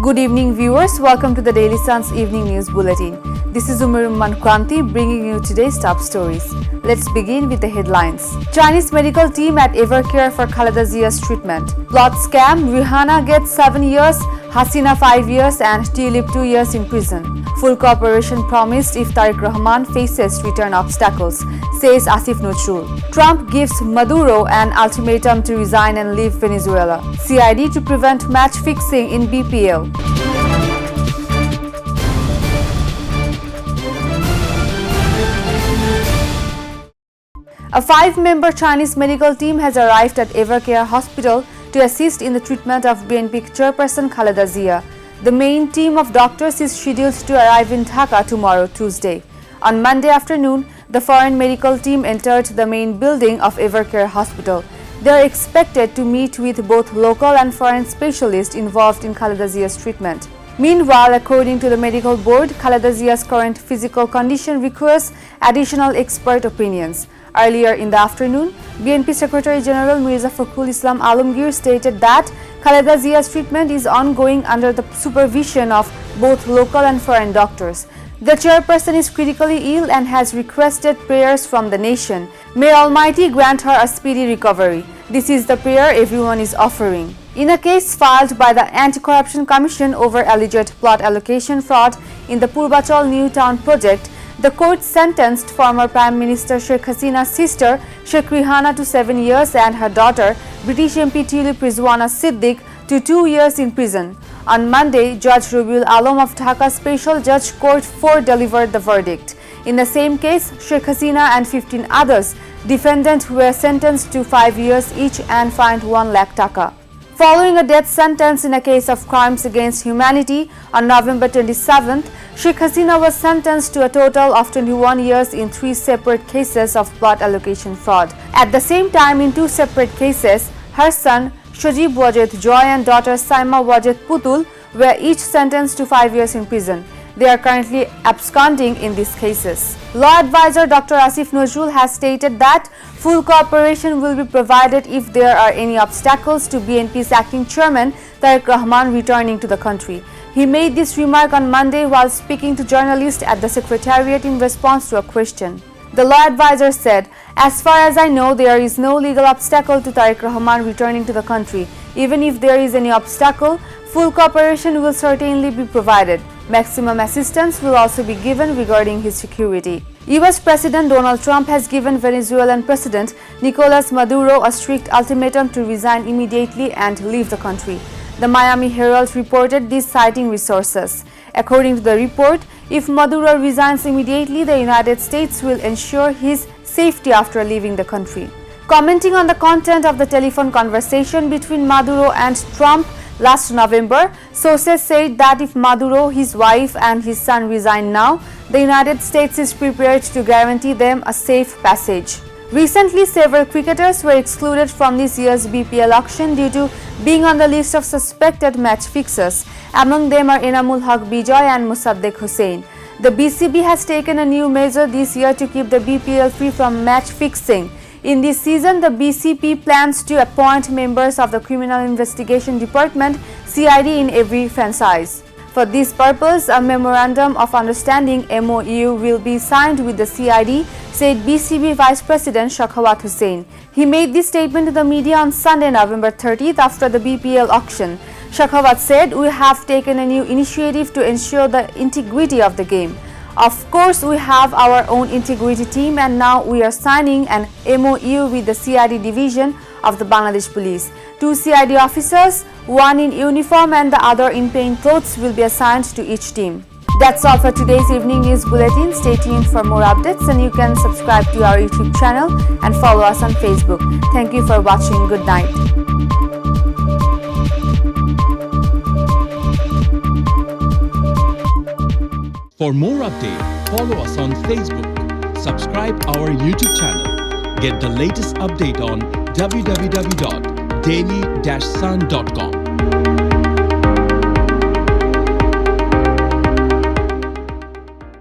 Good evening, viewers. Welcome to the Daily Sun's Evening News Bulletin. This is Umar Kranti bringing you today's top stories. Let's begin with the headlines. Chinese medical team at Evercare for Khaleda Zia's treatment. Plot scam, Rihanna gets 7 years, Hasina 5 years and Tulip 2 years in prison. Full cooperation promised if Tariq Rahman faces return obstacles, says Asif Nojrul. Trump gives Maduro an ultimatum to resign and leave Venezuela. CID to prevent match fixing in BPL. A 5-member Chinese medical team has arrived at Evercare Hospital to assist in the treatment of BNP chairperson Khaleda Zia. The main team of doctors is scheduled to arrive in Dhaka tomorrow, Tuesday. On Monday afternoon, the foreign medical team entered the main building of Evercare Hospital. They are expected to meet with both local and foreign specialists involved in Khaleda Zia's treatment. Meanwhile, according to the medical board, Khaleda Zia's current physical condition requires additional expert opinions. Earlier in the afternoon, BNP Secretary General Mirza Fakhrul Islam Alamgir stated that Khaleda Zia's treatment is ongoing under the supervision of both local and foreign doctors. The chairperson is critically ill and has requested prayers from the nation. May Almighty grant her a speedy recovery. This is the prayer everyone is offering. In a case filed by the Anti-Corruption Commission over alleged plot allocation fraud in the Purbachal New Town project, the court sentenced former Prime Minister Sheikh Hasina's sister Sheikh Rihanna to 7 years and her daughter British MP Tulip Rizwana Siddiq to 2 years in prison. On Monday, Judge Rubiul Alam of Dhaka Special Judge Court 4 delivered the verdict. In the same case, Sheikh Hasina and 15 others defendants were sentenced to 5 years each and fined 1 lakh taka. Following a death sentence in a case of crimes against humanity on November 27th, Sheikh Hasina was sentenced to a total of 21 years in 3 separate cases of plot allocation fraud. At the same time, in 2 separate cases, her son Shajib Wajid Joy and daughter Saima Wajid Putul were each sentenced to 5 years in prison. They are currently absconding in these cases. Law advisor Dr. Asif Nojrul has stated that full cooperation will be provided if there are any obstacles to BNP's acting chairman Tariq Rahman returning to the country. He made this remark on Monday while speaking to journalists at the Secretariat in response to a question. The law advisor said, "As far as I know, there is no legal obstacle to Tariq Rahman returning to the country. Even if there is any obstacle, full cooperation will certainly be provided. Maximum assistance will also be given regarding his security." US President Donald Trump has given Venezuelan President Nicolas Maduro a strict ultimatum to resign immediately and leave the country. The Miami Herald reported this, citing resources. According to the report, if Maduro resigns immediately, the United States will ensure his safety after leaving the country. Commenting on the content of the telephone conversation between Maduro and Trump last November, sources said that if Maduro, his wife and his son resign now, the United States is prepared to guarantee them a safe passage. Recently, several cricketers were excluded from this year's BPL auction due to being on the list of suspected match fixers. Among them are Enamul Haq Bijoy and Musaddiq Hussain. The BCB has taken a new measure this year to keep the BPL free from match fixing. In this season, the BCP plans to appoint members of the Criminal Investigation Department (CID) in every franchise. For this purpose, a Memorandum of Understanding (MOU) will be signed with the CID, said BCB Vice President Shakhawat Hussain. He made this statement to the media on Sunday, November 30th, after the BPL auction. Shakhawat said, "We have taken a new initiative to ensure the integrity of the game. Of course, we have our own integrity team and now we are signing an MOU with the CID division of the Bangladesh Police. 2 CID officers, 1 in uniform and the other in plain clothes, will be assigned to each team." That's all for today's Evening News Bulletin. Stay tuned for more updates and you can subscribe to our YouTube channel and follow us on Facebook. Thank you for watching. Good night. For more updates, follow us on Facebook, subscribe our YouTube channel, get the latest update on www.daily-sun.com.